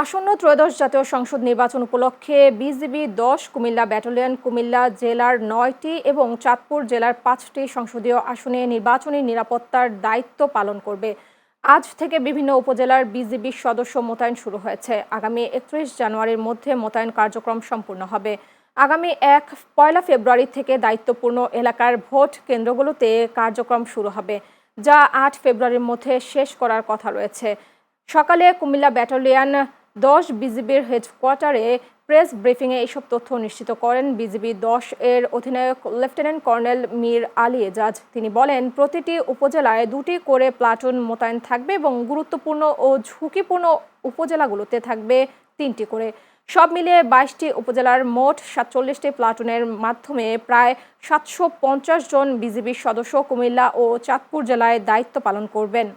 আসন্ন ত্রয়োদশ জাতীয় সংসদ নির্বাচন উপলক্ষে বিজিবি ১০ কুমিল্লা ব্যাটালিয়ন কুমিল্লা জেলার ৯টি এবং চাঁদপুর জেলার ৫টি সংসদীয় আসনে নির্বাচনী নিরাপত্তার দায়িত্ব পালন করবে। আজ থেকে বিভিন্ন উপজেলার বিজিবির সদস্য মোতায়েন শুরু হয়েছে। আগামী ৩১ জানুয়ারির মধ্যে মোতায়েন কার্যক্রম সম্পূর্ণ হবে। আগামী পয়লা ফেব্রুয়ারি থেকে দায়িত্বপূর্ণ এলাকার ভোট কেন্দ্রগুলোতে কার্যক্রম শুরু হবে, যা ৮ ফেব্রুয়ারির মধ্যে শেষ করার কথা রয়েছে। সকালে কুমিল্লা ব্যাটালিয়ন ১০ বিজিবির হেডকোয়ার্টারে প্রেস ব্রিফিংয়ে এইসব তথ্য নিশ্চিত করেন বিজিবি ১০ এর অধিনায়ক লেফটেন্যান্ট কর্নেল মীর আলী এজাজ। তিনি বলেন, প্রতিটি উপজেলায় ২টি করে প্লাটুন মোতায়েন থাকবে এবং গুরুত্বপূর্ণ ও ঝুঁকিপূর্ণ উপজেলাগুলোতে থাকবে ৩টি করে। সব মিলিয়ে ২২টি উপজেলার মোট ৪৭টি প্লাটুনের মাধ্যমে প্রায় ৭৫০ জন বিজিবির সদস্য কুমিল্লা ও চাঁদপুর জেলায় দায়িত্ব পালন করবেন।